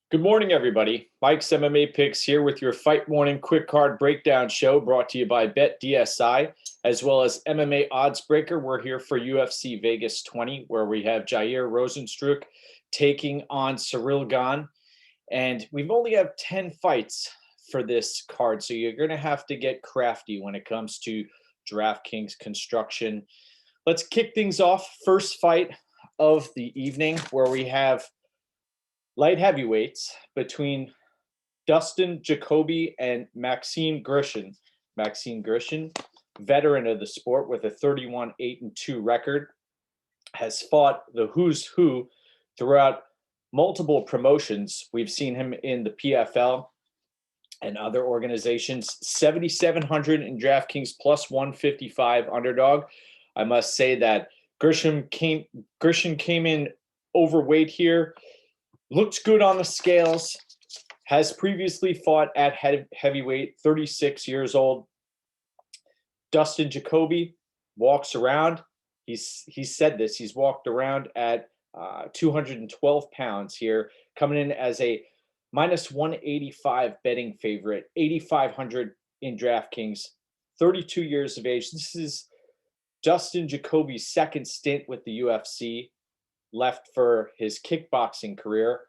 Good morning, everybody. Mike's MMA Picks here with your Fight Morning Quick Card Breakdown show brought to you by BetDSI, as well as MMA Oddsbreaker. We're here for UFC Vegas 20, where we have Jair Rozenstruik taking on Ciryl Gane. And we've only have 10 fights for this card, so you're going to have to get crafty when it comes to DraftKings construction. Let's kick things off. First fight of the evening, where we have light heavyweights between Dustin Jacoby and Maxime Grishin. Maxime Grishin, veteran of the sport with a 31-8-2 record, has fought the who's who throughout multiple promotions. We've seen him in the PFL and other organizations. 7,700 in DraftKings plus 155 underdog. I must say that Grishin came in overweight here. Looks good on the scales, has previously fought at heavyweight, 36 years old. Dustin Jacoby walks around. He's said this. He's walked around at 212 pounds here, coming in as a minus 185 betting favorite, 8,500 in DraftKings, 32 years of age. This is Dustin Jacoby's second stint with the UFC. Left for his kickboxing career.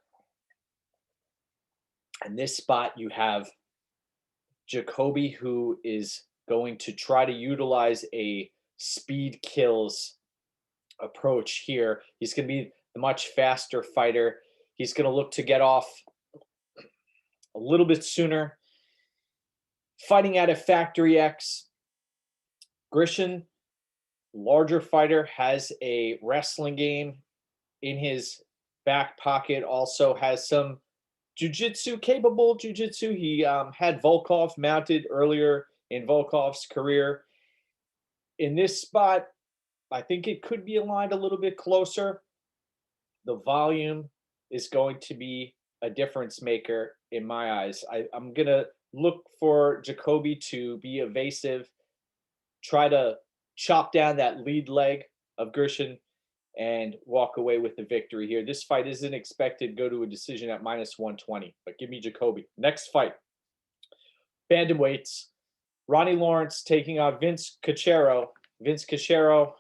And this spot you have Jacoby, who is going to try to utilize a speed kills approach here. He's going to be the much faster fighter. He's going to look to get off a little bit sooner. Fighting out of Factory X. Grishin, larger fighter, has a wrestling game in his back pocket, also has some capable jiu-jitsu. He had Volkov mounted earlier in Volkov's career. In this spot, I think it could be aligned a little bit closer. The volume is going to be a difference maker in my eyes. I'm going to look for Jacoby to be evasive, try to chop down that lead leg of Grishin, and walk away with the victory here. This fight isn't expected to go to a decision at minus 120, but give me Jacoby. Next fight, bantamweights. Ronnie Lawrence taking on Vince Cachero. Vince Cachero,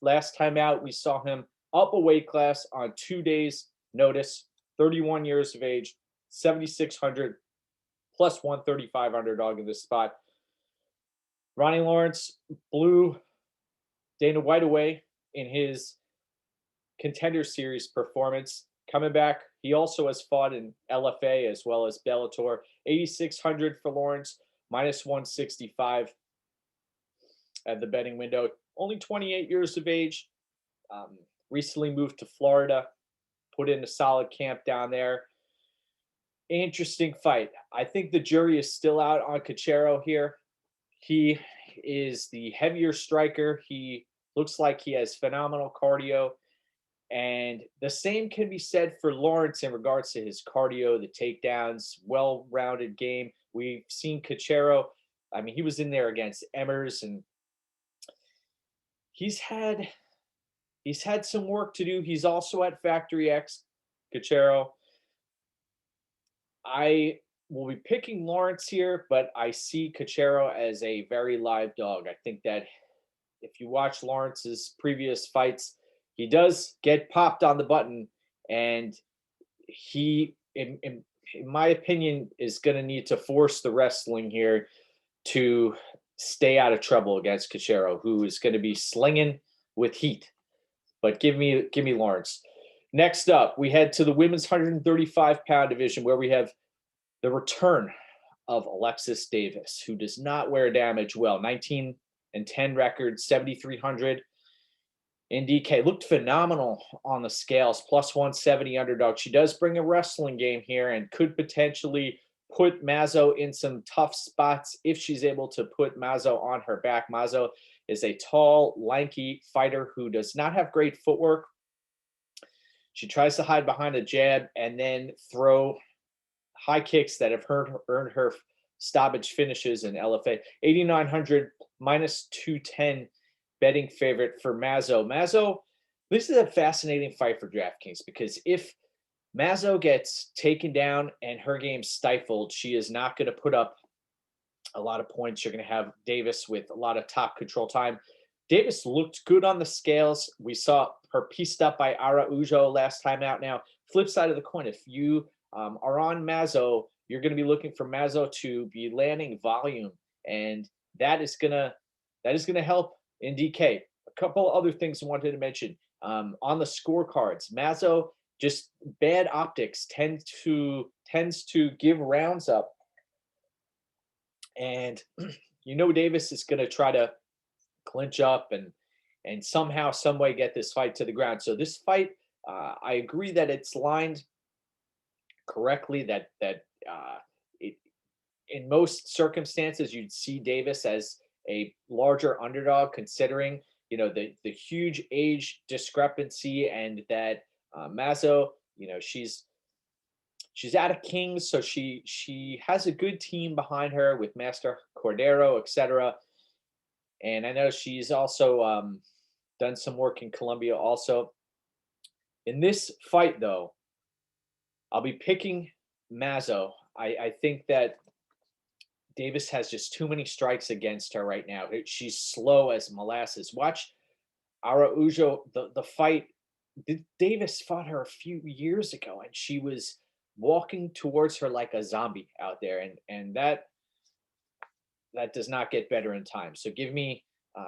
last time out, we saw him up a weight class on 2 days' notice, 31 years of age, 7,600 plus 135 underdog in this spot. Ronnie Lawrence blew Dana White away in his Contender Series performance. Coming back, he also has fought in LFA as well as Bellator. 8,600 for Lawrence, minus 165 at the betting window. Only 28 years of age. Recently moved to Florida, put in a solid camp down there. Interesting fight. I think the jury is still out on Cachero here. He is the heavier striker. He looks like he has phenomenal cardio. And the same can be said for Lawrence in regards to his cardio, the takedowns, well-rounded game. We've seen Cachero. I mean, he was in there against Emmers, and he's had some work to do. He's also at Factory X, Cachero. I will be picking Lawrence here, but I see Cachero as a very live dog. I think that if you watch Lawrence's previous fights, he does get popped on the button, and he, in my opinion, is going to need to force the wrestling here to stay out of trouble against Cachero, who is going to be slinging with heat. But give me Lawrence. Next up, we head to the women's 135-pound division, where we have the return of Alexis Davis, who does not wear damage well. 19-10 record, 7,300. In DK, looked phenomenal on the scales, plus 170 underdog. She does bring a wrestling game here and could potentially put Mazzo in some tough spots if she's able to put Mazzo on her back. Mazzo is a tall, lanky fighter who does not have great footwork. She tries to hide behind a jab and then throw high kicks that have earned her stoppage finishes in LFA. 8,900 minus 210 betting favorite for Mazzo. Mazzo, this is a fascinating fight for DraftKings because if Mazzo gets taken down and her game stifled. She is not going to put up a lot of points. You're going to have Davis with a lot of top control time. Davis looked good on the scales. We saw her pieced up by Araujo last time out. Now, flip side of the coin, if you are on Mazzo, you're going to be looking for Mazzo to be landing volume, and that is gonna help in DK. A couple other things I wanted to mention on the scorecards. Mazzo, just bad optics tends to give rounds up, and Davis is going to try to clinch up and somehow, some way get this fight to the ground. So this fight, I agree that it's lined correctly. That it, in most circumstances you'd see Davis as a larger underdog, considering the huge age discrepancy, and that Mazzo, she's out of Kings, so she has a good team behind her with Master Cordero, etc. And I know she's also done some work in Colombia also. In this fight, though, I'll be picking Mazzo. I think that Davis has just too many strikes against her right now. She's slow as molasses. Watch Araujo, the fight. Davis fought her a few years ago, and she was walking towards her like a zombie out there, and that does not get better in time. So give me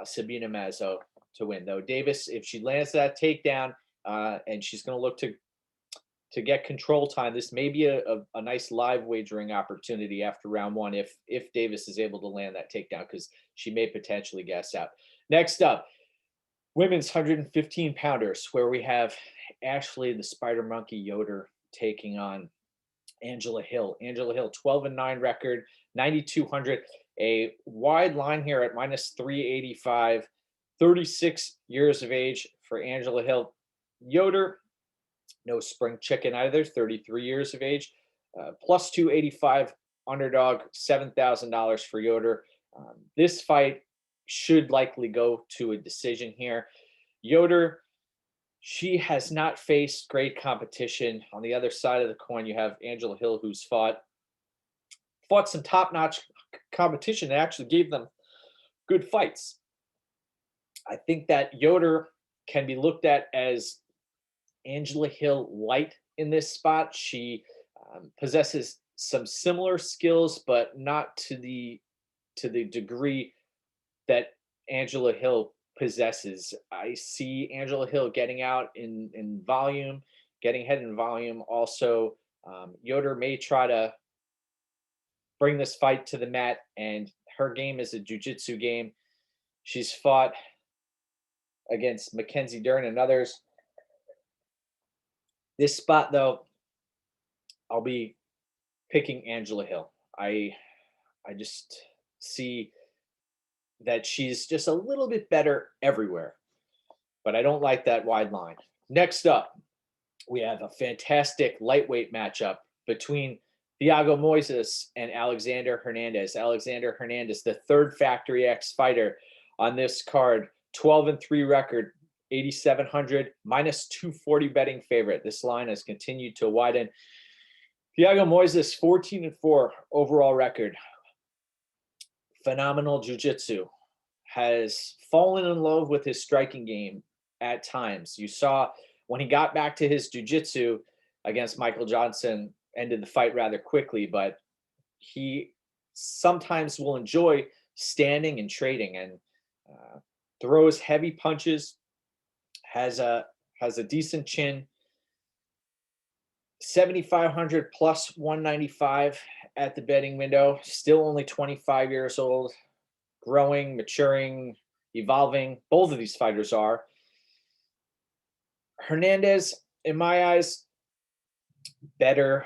Sabina Mazzo to win, though. Davis, if she lands that takedown, and she's going to look to get control time, this may be a nice live wagering opportunity after round one if Davis is able to land that takedown, because she may potentially gas out. Next up, women's 115 pounders, where we have Ashley the Spider Monkey Yoder taking on Angela Hill. Angela Hill, 12-9 record, 9,200. A wide line here at minus 385. 36 years of age for Angela Hill. Yoder, no spring chicken either, 33 years of age. Plus 285 underdog, $7,000 for Yoder. This fight should likely go to a decision here. Yoder, she has not faced great competition. On the other side of the coin, you have Angela Hill, who's fought some top-notch competition and actually gave them good fights. I think that Yoder can be looked at as Angela Hill light in this spot. She possesses some similar skills, but not to the degree that Angela Hill possesses. I see Angela Hill getting out in volume, getting ahead in volume. Also, Yoder may try to bring this fight to the mat, and her game is a jiu-jitsu game. She's fought against Mackenzie Dern and others. This spot, though, I'll be picking Angela Hill. I just see that she's just a little bit better everywhere, but I don't like that wide line. Next up, we have a fantastic lightweight matchup between Thiago Moises and Alexander Hernandez. Alexander Hernandez, the third Factory X fighter on this card, 12-3 record, 8,700, minus 240 betting favorite. This line has continued to widen. Thiago Moises, 14-4 overall record. Phenomenal jiu-jitsu. Has fallen in love with his striking game at times. You saw when he got back to his jiu-jitsu against Michael Johnson, ended the fight rather quickly, but he sometimes will enjoy standing and trading, and throws heavy punches, has a decent chin. 7,500 plus 195 at the betting window. Still only 25 years old. Growing, maturing, evolving. Both of these fighters are. Hernandez, in my eyes, better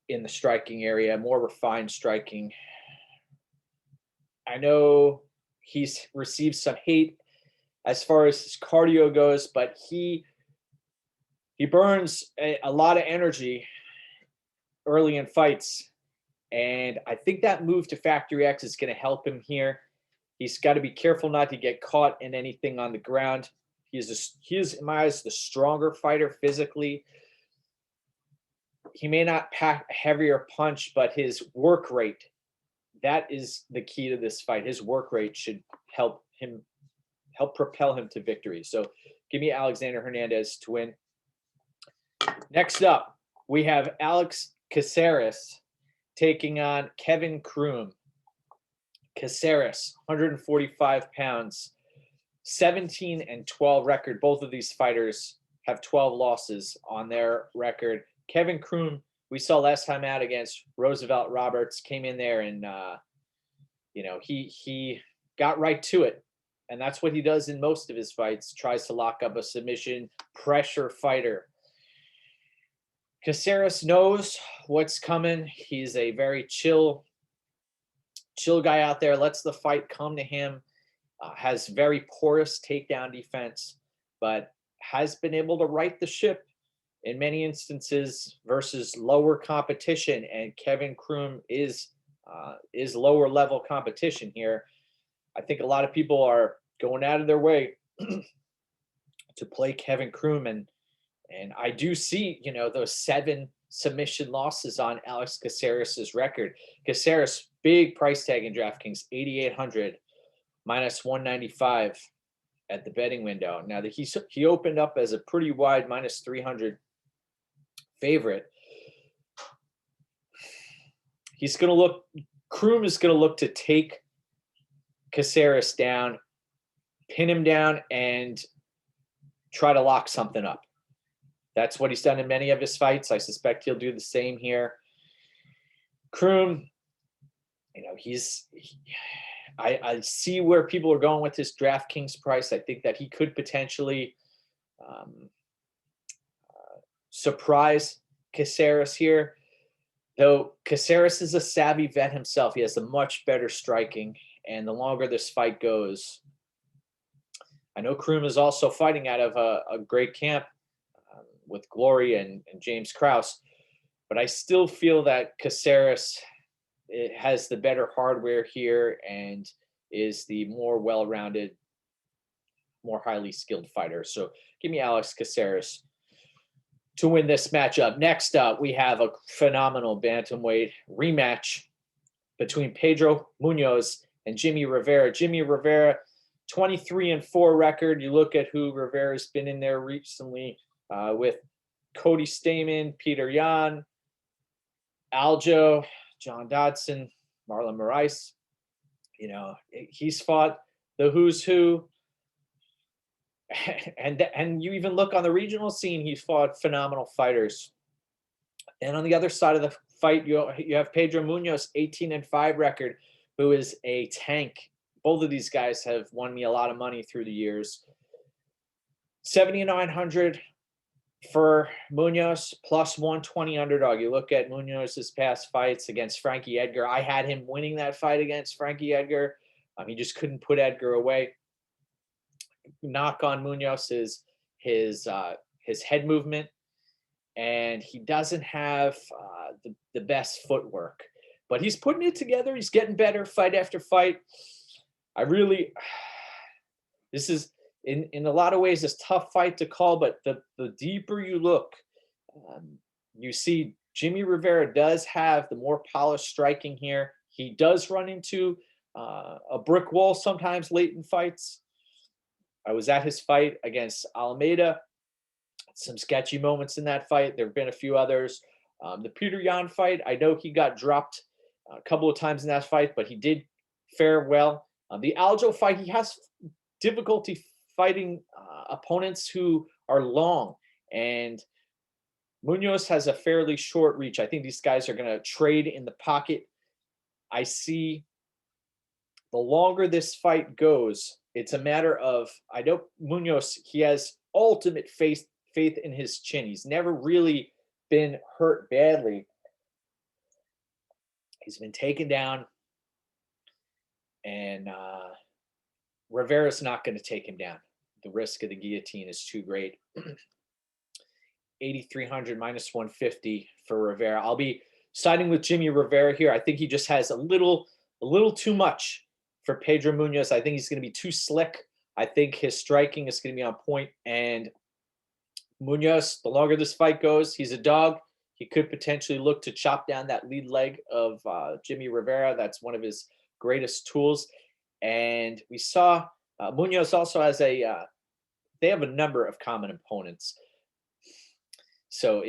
in the striking area, more refined striking. I know he's received some hate as far as his cardio goes, but he burns a lot of energy early in fights. And I think that move to Factory X is going to help him here. He's got to be careful not to get caught in anything on the ground. He is, in my eyes, the stronger fighter physically. he may not pack a heavier punch, but his work rate, that is the key to this fight. His work rate should help propel him to victory. So give me Alexander Hernandez to win. Next up, we have Alex Caceres taking on Kevin Croom. Caceres, 145 pounds, 17-12 record. Both of these fighters have 12 losses on their record. Kevin Croom, we saw last time out against Roosevelt Roberts, came in there and, he got right to it. And that's what he does in most of his fights, tries to lock up a submission, pressure fighter. Caceres knows what's coming. He's a very chill guy out there, lets the fight come to him, has very porous takedown defense, but has been able to right the ship in many instances versus lower competition. And Kevin Croom is lower level competition here. I think a lot of people are going out of their way to play Kevin Croom, and I do see, those 7 submission losses on Alex Caceres' record. Caceres, big price tag in DraftKings, 8,800 minus 195 at the betting window. Now that he opened up as a pretty wide minus 300 favorite. Croom is going to look to take Caceres down, pin him down, and try to lock something up. That's what he's done in many of his fights. I suspect he'll do the same here. Croom, I see where people are going with his DraftKings price. I think that he could potentially surprise Caceres here. Though Caceres is a savvy vet himself. He has a much better striking. And the longer this fight goes, I know Croom is also fighting out of a great camp with Glory and James Krause, but I still feel that Caceres has the better hardware here and is the more well-rounded, more highly skilled fighter. So give me Alex Caceres to win this matchup. Next up, we have a phenomenal bantamweight rematch between Pedro Munoz and Jimmy Rivera. Jimmy Rivera, 23-4 record. You look at who Rivera's been in there recently with Cody Stamann, Peter Yan, Aljo, John Dodson, Marlon Moraes. He's fought the who's who. And you even look on the regional scene, he's fought phenomenal fighters. And on the other side of the fight, you have Pedro Munoz, 18-5 record, who is a tank. Both of these guys have won me a lot of money through the years. 7,900 for Munoz, plus 120 underdog. You look at Munoz's past fights against Frankie Edgar. I had him winning that fight against Frankie Edgar. He just couldn't put Edgar away. Knock on Munoz is his head movement, and he doesn't have the best footwork, but he's putting it together. He's getting better fight after fight. This is in a lot of ways this tough fight to call, but the deeper you look, you see Jimmy Rivera does have the more polished striking here. He does run into a brick wall sometimes late in fights. I was at his fight against Almeida. Some sketchy moments in that fight. There have been a few others. The Peter Yan fight, I know he got dropped a couple of times in that fight, but he did fare well. The Aljo fight, he has difficulty fighting opponents who are long, and Munoz has a fairly short reach. I think these guys are going to trade in the pocket. I see the longer this fight goes, it's a matter of, I know Munoz, he has ultimate faith in his chin. He's never really been hurt badly. He's been taken down, and Rivera's not going to take him down. The risk of the guillotine is too great. 8,300 minus 150 for Rivera. I'll be siding with Jimmy Rivera here. I think he just has a little too much for Pedro Munoz. I think he's going to be too slick. I think his striking is going to be on point. And Munoz, the longer this fight goes, he's a dog. He could potentially look to chop down that lead leg of Jimmy Rivera. That's one of his greatest tools. And we saw Munoz also has they have a number of common opponents. So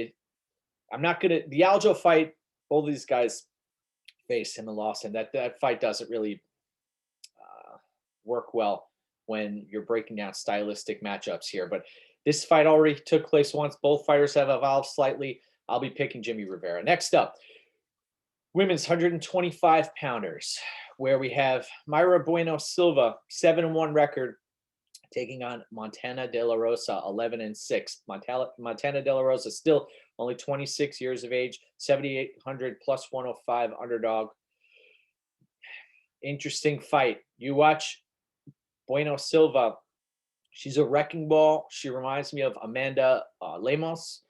I'm not going to, the Aljo fight, both of these guys faced him and lost him. That fight doesn't really work well when you're breaking down stylistic matchups here. But this fight already took place once. Both fighters have evolved slightly. I'll be picking Jimmy Rivera. Next up, women's 125 pounders, where we have Mayra Bueno Silva, 7-1 record, taking on Montana De La Rosa, 11-6. Montana De La Rosa still only 26 years of age, 7,800 plus 105 underdog. Interesting fight. You watch Bueno Silva. She's a wrecking ball. She reminds me of Amanda Lemos,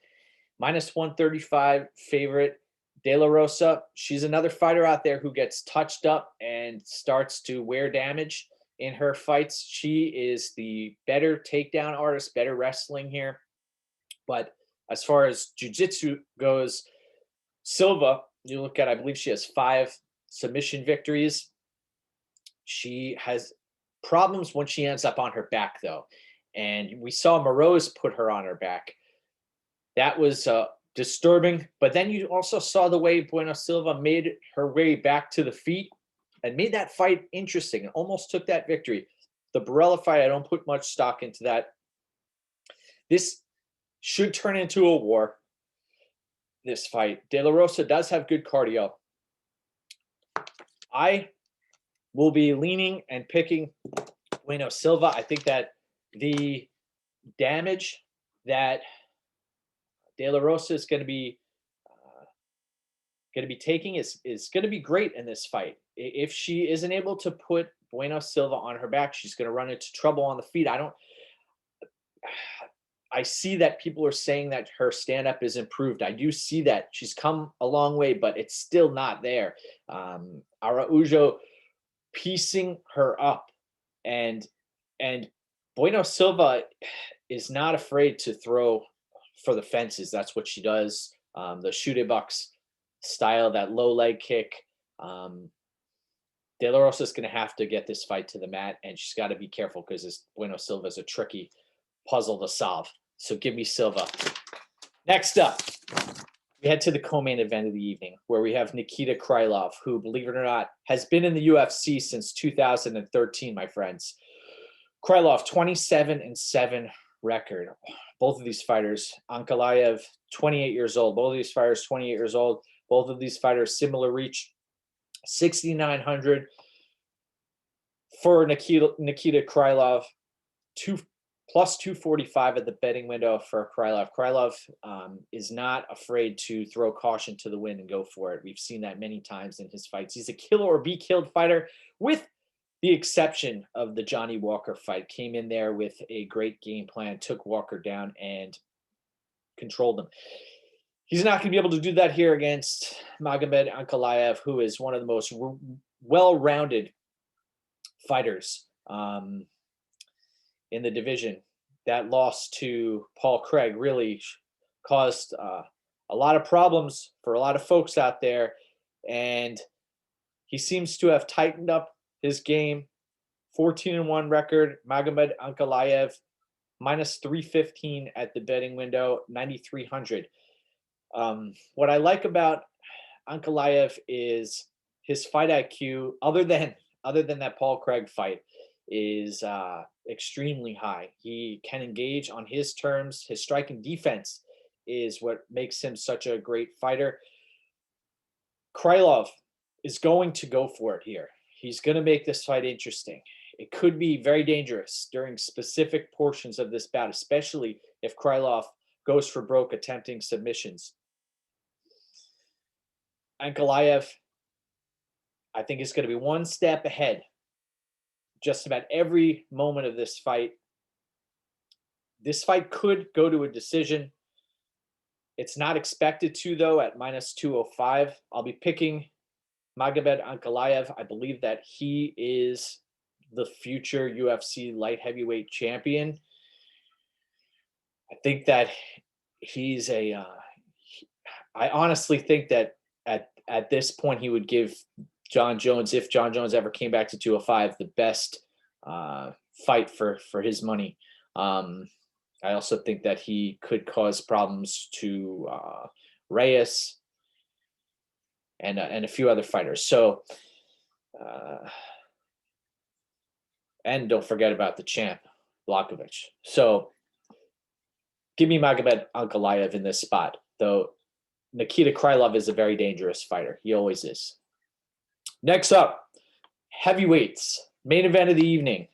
minus 135 favorite. De La Rosa, she's another fighter out there who gets touched up and starts to wear damage in her fights. She is the better takedown artist, better wrestling here. But as far as jiu-jitsu goes, Silva, you look at, I believe she has 5 submission victories. She has problems when she ends up on her back, though. And we saw Moroz put her on her back. That was disturbing. But then you also saw the way Bueno Silva made her way back to the feet and made that fight interesting and almost took that victory. The Barella fight, I don't put much stock into that. This should turn into a war, this fight. De La Rosa does have good cardio. I will be leaning and picking Bueno Silva. I think that the damage that De La Rosa is going to be taking is going to be great in this fight. If she isn't able to put Bueno Silva on her back, she's going to run into trouble on the feet. I see that people are saying that her stand-up is improved. I do see that. She's come a long way, but it's still not there. Araujo piecing her up, and Bueno Silva is not afraid to throw for the fences. That's what she does. The Chute Bucks style, that low leg kick. De La Rosa is going to have to get this fight to the mat, and she's got to be careful because this Bueno Silva is a tricky puzzle to solve. So give me Silva. Next up, we head to the co-main event of the evening, where we have Nikita Krylov, who, believe it or not, has been in the UFC since 2013, my friends. Krylov, 27-7 record. Both of these fighters, Ankalaev, 28 years old. Both of these fighters, 28 years old. Both of these fighters, similar reach, 6,900 for Nikita Krylov, plus 245 at the betting window for Krylov. Krylov is not afraid to throw caution to the wind and go for it. We've seen that many times in his fights. He's a kill or be killed fighter, with the exception of the Johnny Walker fight. Came in there with a great game plan, took Walker down and controlled him. He's not going to be able to do that here against Magomed Ankalaev, who is one of the most well-rounded fighters in the division. That loss to Paul Craig really caused a lot of problems for a lot of folks out there, and he seems to have tightened up his game. 14-1 record. Magomed Ankalaev, minus 315 at the betting window, 9,300. What I like about Ankalaev is his fight IQ, other than that Paul Craig fight, is extremely high. He can engage on his terms. His striking defense is what makes him such a great fighter. Krylov is going to go for it here. He's going to make this fight interesting. It could be very dangerous during specific portions of this bout, especially if Krylov goes for broke attempting submissions. Ankalaev, I think, is going to be one step ahead just about every moment of this fight. This fight could go to a decision. It's not expected to, though, at minus 205. I'll be picking Magomed Ankalaev. I believe that he is the future UFC light heavyweight champion. I think that he's I honestly think that at this point he would give John Jones, if John Jones ever came back to 205, the best fight for his money. I also think that he could cause problems to Reyes and a few other fighters. So, and don't forget about the champ, Blachowicz. So, give me Magomed Ankalaev in this spot, though. Nikita Krylov is a very dangerous fighter. He always is. Next up, heavyweights, main event of the evening.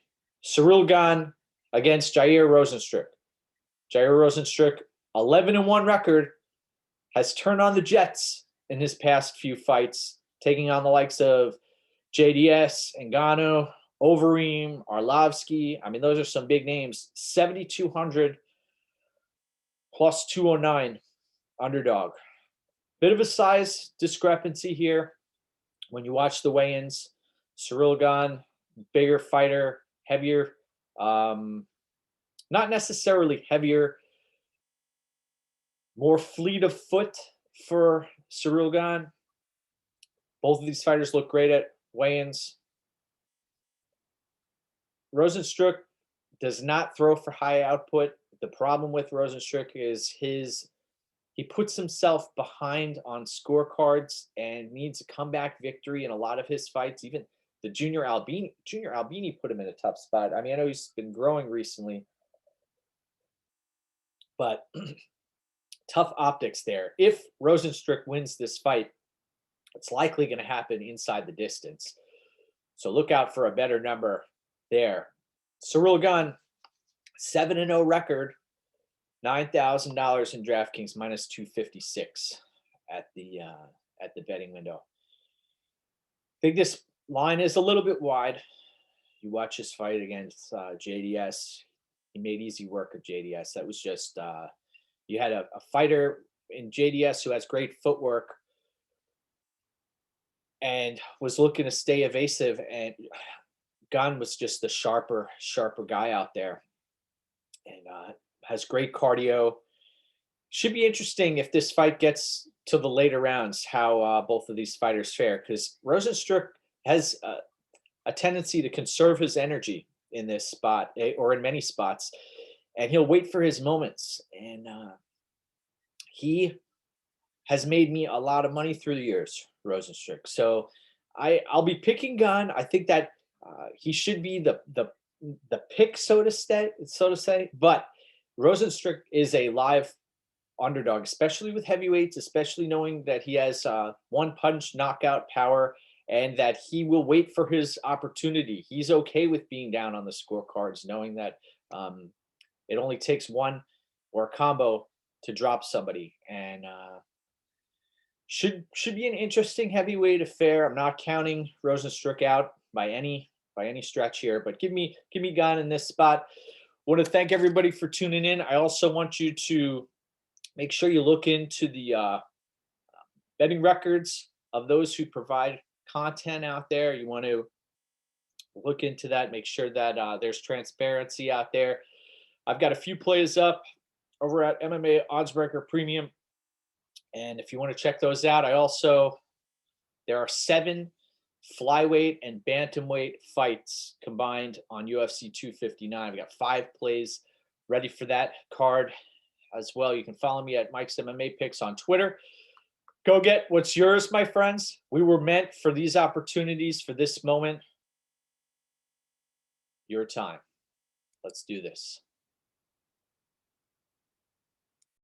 Ciryl Gane against Jair Rozenstruik. Jair Rozenstruik, 11-1 record, has turned on the Jets in his past few fights, taking on the likes of JDS, Ngannou, Overeem, Arlovsky. I mean, those are some big names. 7,200 plus 209 underdog. Bit of a size discrepancy here when you watch the weigh-ins. Ciryl Gane, bigger fighter, heavier, not necessarily heavier, more fleet of foot for Ciryl Gane. Both of these fighters look great at weigh-ins. Rozenstruik does not throw for high output. The problem with Rozenstruik is he puts himself behind on scorecards and needs a comeback victory in a lot of his fights. Even the Junior Albini put him in a tough spot. I mean, I know he's been growing recently, but tough optics there. If Rozenstruik wins this fight, it's likely going to happen inside the distance. So look out for a better number there. Ciryl Gane, 7-0 record, $9,000 in DraftKings, minus 256 at the betting window. I think this line is a little bit wide. You watch his fight against JDS. He made easy work of JDS. That was just you had a fighter in JDS who has great footwork and was looking to stay evasive, and Gane was just the sharper guy out there, and has great cardio. Should be interesting if this fight gets to the later rounds, how both of these fighters fare, because Rozenstruik has a tendency to conserve his energy in this spot, or in many spots, and he'll wait for his moments. And he has made me a lot of money through the years, Rozenstruik. So I'll be picking Gane. I think that he should be the pick, so to say. But Rozenstruik is a live underdog, especially with heavyweights, especially knowing that he has one punch knockout power and that he will wait for his opportunity. He's okay with being down on the scorecards, knowing that it only takes one or a combo to drop somebody. And should be an interesting heavyweight affair. I'm not counting Rozenstruik out by any stretch here, but give me Gane in this spot. Want to thank everybody for tuning in. I also want you to make sure you look into the betting records of those who provide content out there. You want to look into that, make sure that there's transparency out there. I've got a few plays up over at MMA Oddsbreaker Premium, and if you want to check those out, there are 7 flyweight and bantamweight fights combined on UFC 259. We got 5 plays ready for that card as well. You can follow me at Mike's MMA Picks on Twitter. Go get what's yours, my friends. We were meant for these opportunities, for this moment. Your time. Let's do this.